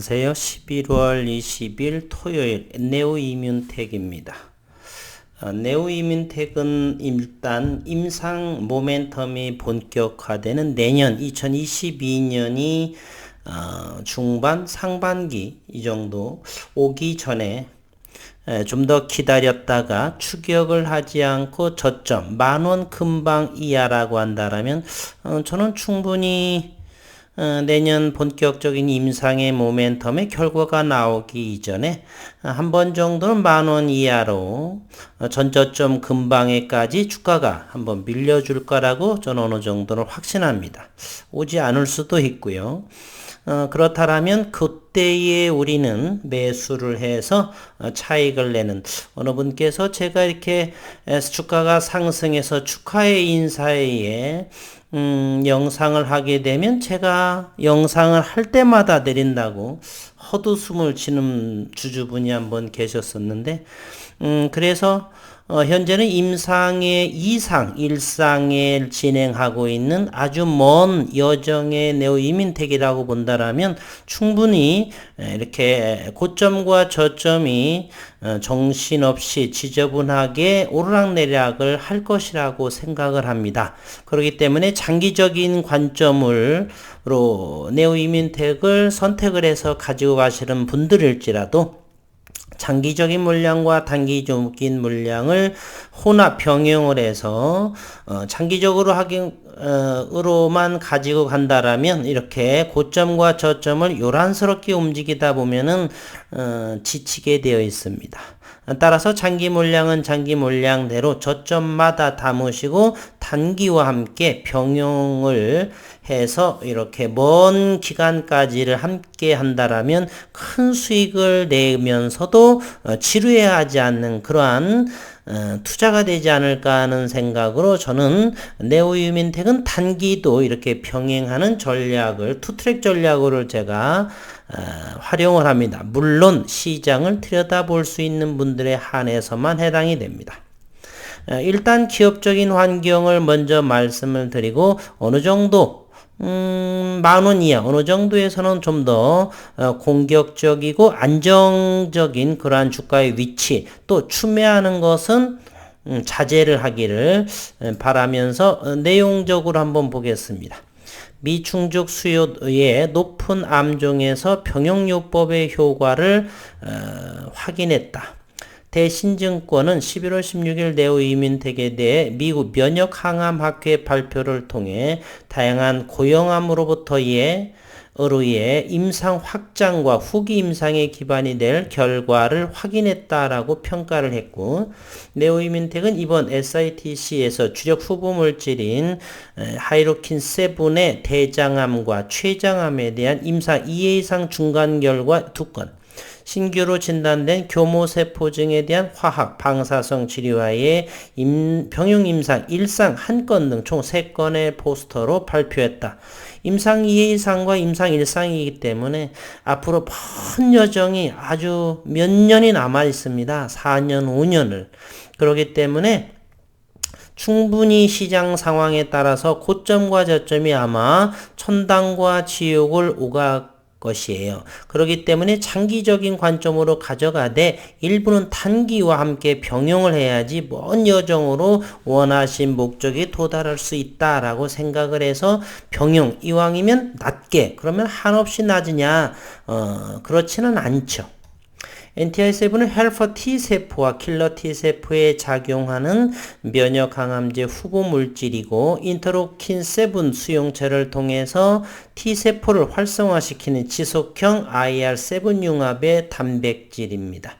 안녕하세요. 11월 20일 토요일 네오이뮨텍입니다. 네오이뮨텍은 일단 임상 모멘텀이 본격화되는 내년 2022년이 중반 상반기 이 정도 오기 전에 좀 더 기다렸다가 추격을 하지 않고 저점 10,000원 근방 이하라고 한다라면 저는 충분히 내년 본격적인 임상의 모멘텀의 결과가 나오기 이전에 한 번 정도는 10,000원 이하로 전저점 근방에까지 주가가 한번 밀려줄 거라고 저는 어느 정도는 확신합니다. 오지 않을 수도 있고요. 그렇다면 그때에 우리는 매수를 해서 차익을 내는, 어느 분께서 제가 이렇게 주가가 상승해서 축하의 인사에 영상을 하게 되면 제가 영상을 할 때마다 내린다고 헛웃음을 치는 주주분이 한번 계셨었는데, 그래서 현재는 임상의 이상, 일상을 진행하고 있는 아주 먼 여정의 네오이뮨텍이라고 본다라면 충분히 이렇게 고점과 저점이 정신없이 지저분하게 오르락내리락을 할 것이라고 생각을 합니다. 그렇기 때문에 장기적인 관점으로 네오이뮨텍을 선택을 해서 가지고 가시는 분들일지라도 장기적인 물량과 단기적인 물량을 혼합 병용을 해서 장기적으로 으로만 가지고 간다라면 이렇게 고점과 저점을 요란스럽게 움직이다 보면은 지치게 되어 있습니다. 따라서 장기 물량은 장기 물량대로 저점마다 담으시고 단기와 함께 병용을 해서 이렇게 먼 기간까지를 함께 한다라면 큰 수익을 내면서도 지루해야 하지 않는 그러한 투자가 되지 않을까 하는 생각으로 저는 네오이뮨텍은 단기도 이렇게 병행하는 전략을, 투트랙 전략으로 제가 활용을 합니다. 물론 시장을 들여다볼 수 있는 분들에 한해서만 해당이 됩니다. 일단 기업적인 환경을 먼저 말씀을 드리고 어느 정도 10,000원 이하 어느 정도에서는 좀 더 공격적이고 안정적인 그러한 주가의 위치, 또 추매하는 것은 자제를 하기를 바라면서 내용적으로 한번 보겠습니다. 미충족 수요의 높은 암종에서 병용요법의 효과를 확인했다. 대신증권은 11월 16일 네오이뮨텍에 대해 미국 면역항암학회 발표를 통해 다양한 고형암으로부터의 의뢰의 임상 확장과 후기 임상에 기반이 될 결과를 확인했다라고 평가를 했고, 네오이뮨텍은 이번 SITC에서 주력 후보 물질인 하이로킨 7의 대장암과 췌장암에 대한 임상 2회 이상 중간 결과 2건, 신규로 진단된 교모세포증에 대한 화학, 방사성 치료와의 병용 임상 1상 1건 등 총 3건의 포스터로 발표했다. 임상 2회 이상과 임상 1상이기 때문에 앞으로 먼 여정이 아주 몇 년이 남아 있습니다. 4년, 5년을. 그렇기 때문에 충분히 시장 상황에 따라서 고점과 저점이 아마 천당과 지옥을 오갈 것이에요. 그렇기 때문에 장기적인 관점으로 가져가되 일부는 단기와 함께 병용을 해야지 먼 여정으로 원하신 목적에 도달할 수 있다라고 생각을 해서 병용, 이왕이면 낮게, 그러면 한없이 낮으냐? 그렇지는 않죠. NTI7은 헬퍼 T세포와 킬러 T세포에 작용하는 면역항암제 후보 물질이고, 인터로킨 7 수용체를 통해서 T세포를 활성화시키는 지속형 IR7 융합의 단백질입니다.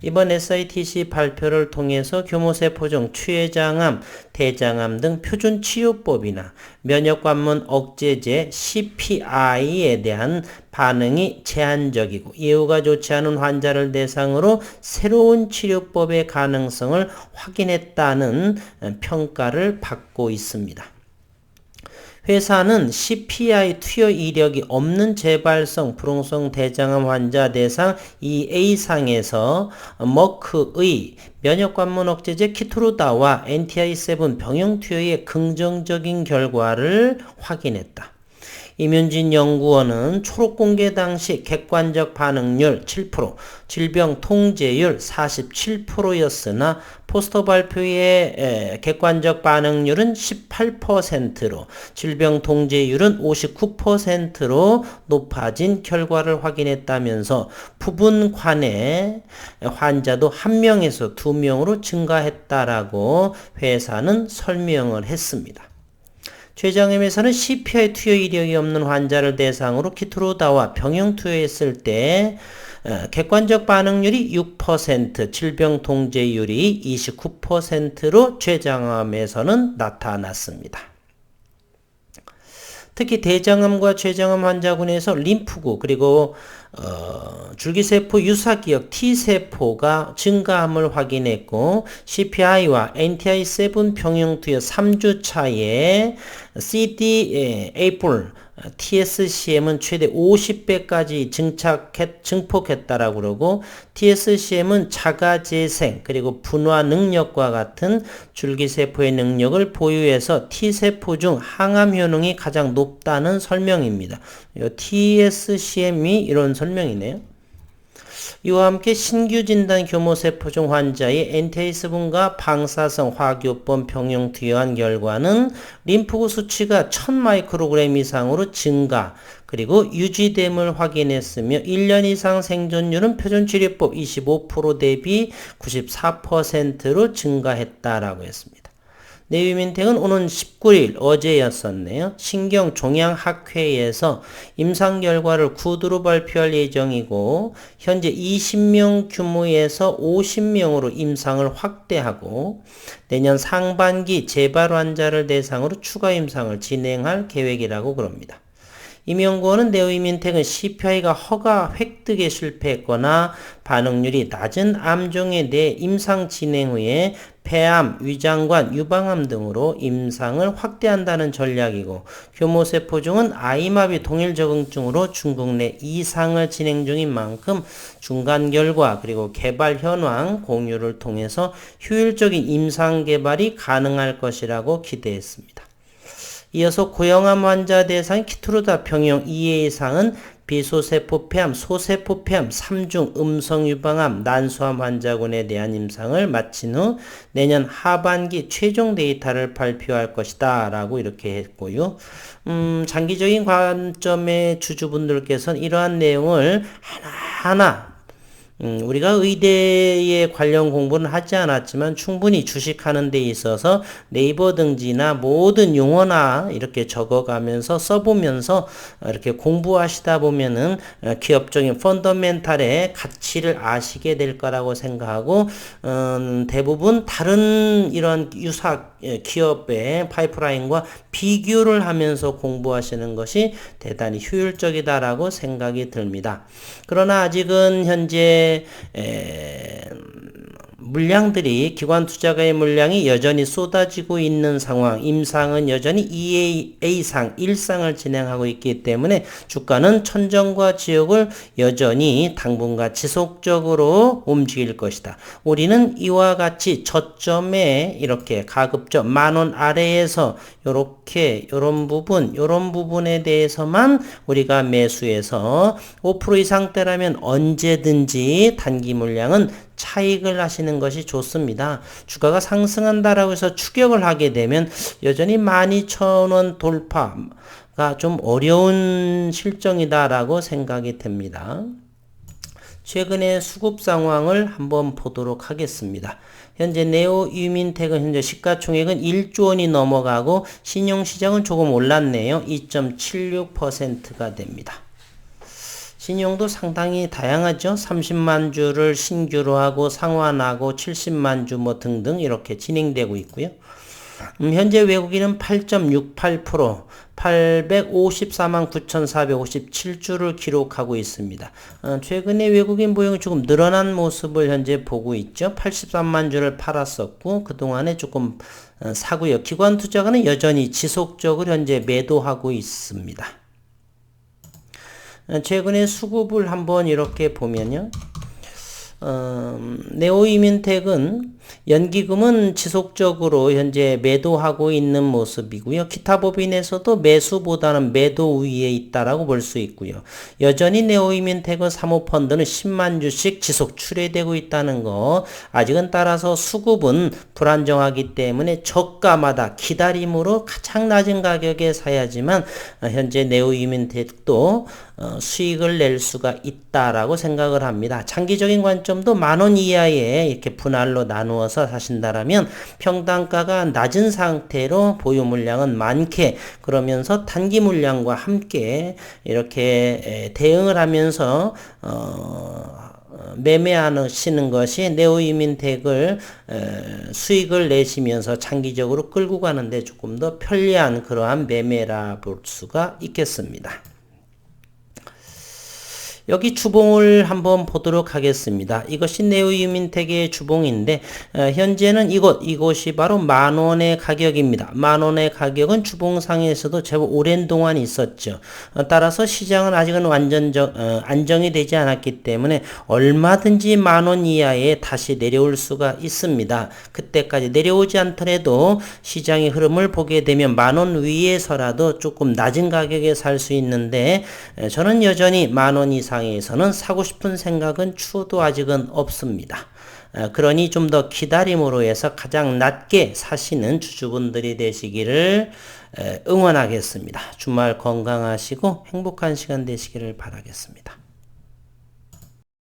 이번 SITC 발표를 통해서 교모세포종, 췌장암, 대장암 등 표준 치료법이나 면역관문 억제제 CPI에 대한 반응이 제한적이고 예후가 좋지 않은 환자를 대상으로 새로운 치료법의 가능성을 확인했다는 평가를 받고 있습니다. 회사는 CPI 투여 이력이 없는 재발성 불응성 대장암 환자 대상 2A상에서 머크의 면역관문 억제제 키트루다와 NTI7 병용 투여의 긍정적인 결과를 확인했다. 임윤진 연구원은 초록 공개 당시 객관적 반응률 7%, 질병 통제율 47%였으나 포스터 발표의 객관적 반응률은 18%로 질병 통제율은 59%로 높아진 결과를 확인했다면서 부분관의 환자도 1명에서 2명으로 증가했다라고 회사는 설명을 했습니다. 췌장암에서는 CPI 투여 이력이 없는 환자를 대상으로 키트로다와 병용 투여했을 때 객관적 반응률이 6%, 질병 통제율이 29%로 췌장암에서는 나타났습니다. 특히 대장암과 췌장암 환자군에서 림프구 그리고 줄기세포 유사기억 T세포가 증가함을 확인했고 CPI와 NTI7 병용투여 3주 차에 CD8 TSCM은 최대 50배까지 증폭했다라고 그러고 TSCM은 자가재생 그리고 분화 능력과 같은 줄기세포의 능력을 보유해서 T세포 중 항암 효능이 가장 높다는 설명입니다. TSCM이 이런 설명이네요. 이와 함께 신규 진단 교모세포종 환자의 NTI7과 방사성 화교법 병용 투여한 결과는 림프구 수치가 1000마이크로그램 이상으로 증가 그리고 유지됨을 확인했으며 1년 이상 생존율은 표준치료법 25% 대비 94%로 증가했다라고 했습니다. 내위민택은 오는 19일 어제였었네요. 신경종양학회에서 임상 결과를 구두로 발표할 예정이고 현재 20명 규모에서 50명으로 임상을 확대하고 내년 상반기 재발 환자를 대상으로 추가 임상을 진행할 계획이라고 그럽니다. 임 연구원은 네오이민텍은 CPI가 허가 획득에 실패했거나 반응률이 낮은 암종에 대해 임상 진행 후에 폐암, 위장관, 유방암 등으로 임상을 확대한다는 전략이고 교모세포종은 아이마비 동일 적응증으로 중국 내 이상을 진행 중인 만큼 중간 결과 그리고 개발 현황 공유를 통해서 효율적인 임상 개발이 가능할 것이라고 기대했습니다. 이어서 고형암 환자 대상 키트루다 병용 2회 이상은 비소세포 폐암, 소세포 폐암, 3중 음성 유방암, 난소암 환자군에 대한 임상을 마친 후 내년 하반기 최종 데이터를 발표할 것이다 라고 이렇게 했고요. 장기적인 관점의 주주분들께서는 이러한 내용을 하나하나 우리가 의대에 관련 공부는 하지 않았지만 충분히 주식하는 데 있어서 네이버 등지나 모든 용어나 이렇게 적어가면서 써보면서 이렇게 공부하시다 보면은 기업적인 펀더멘탈의 가치를 아시게 될 거라고 생각하고 대부분 다른 이런 유사 기업의 파이프라인과 비교를 하면서 공부하시는 것이 대단히 효율적이다라고 생각이 듭니다. 그러나 아직은 현재 물량들이 기관 투자가의 물량이 여전히 쏟아지고 있는 상황, 임상은 여전히 2A상, 1상을 진행하고 있기 때문에 주가는 천정과 지역을 여전히 당분간 지속적으로 움직일 것이다. 우리는 이와 같이 저점에 이렇게 가급적 10,000원 아래에서 요런 부분에 대해서만 우리가 매수해서 5% 이상대라면 언제든지 단기 물량은 차익을 하시는 것이 좋습니다. 주가가 상승한다라고 해서 추격을 하게 되면 여전히 12,000원 돌파가 좀 어려운 실정이다라고 생각이 됩니다. 최근의 수급 상황을 한번 보도록 하겠습니다. 현재 네오유민텍은 현재 시가총액은 1조 원이 넘어가고 신용시장은 조금 올랐네요. 2.76%가 됩니다. 신용도 상당히 다양하죠. 30만 주를 신규로 하고 상환하고 70만 주 뭐 등등 이렇게 진행되고 있고요. 현재 외국인은 8.68%, 854만 9,457주를 기록하고 있습니다. 최근에 외국인 보유가 조금 늘어난 모습을 현재 보고 있죠. 83만 주를 팔았었고 그동안에 조금 사고요. 기관 투자가는 여전히 지속적으로 현재 매도하고 있습니다. 최근에 수급을 한번 이렇게 보면요. 네오이민텍은 연기금은 지속적으로 현재 매도하고 있는 모습이고요. 기타 법인에서도 매수보다는 매도 우위에 있다라고 볼 수 있고요. 여전히 네오이민텍의 사모펀드는 10만 주씩 지속 출회되고 있다는 거. 아직은 따라서 수급은 불안정하기 때문에 저가마다 기다림으로 가장 낮은 가격에 사야지만 현재 네오이민텍도 수익을 낼 수가 있다라고 생각을 합니다. 장기적인 관점도 10,000원 이하에 이렇게 분할로 나누어서 사신다라면 평단가가 낮은 상태로 보유 물량은 많게, 그러면서 단기 물량과 함께 이렇게 대응을 하면서 매매하시는 것이 네오이민텍을 수익을 내시면서 장기적으로 끌고 가는데 조금 더 편리한 그러한 매매라 볼 수가 있겠습니다. 여기 주봉을 한번 보도록 하겠습니다. 이것이 네오이민텍의 주봉인데 현재는 이곳이 바로 10,000원의 가격입니다. 10,000원의 가격은 주봉상에서도 제법 오랜 동안 있었죠. 따라서 시장은 아직은 안정이 되지 않았기 때문에 얼마든지 10,000원 이하에 다시 내려올 수가 있습니다. 그때까지 내려오지 않더라도 시장의 흐름을 보게 되면 10,000원 위에서라도 조금 낮은 가격에 살 수 있는데 저는 여전히 10,000원 이상 에서는 사고 싶은 생각은 추도 아직은 없습니다. 그러니 좀 더 기다림으로 해서 가장 낮게 사시는 주주분들이 되시기를 응원하겠습니다. 주말 건강하시고 행복한 시간 되시기를 바라겠습니다.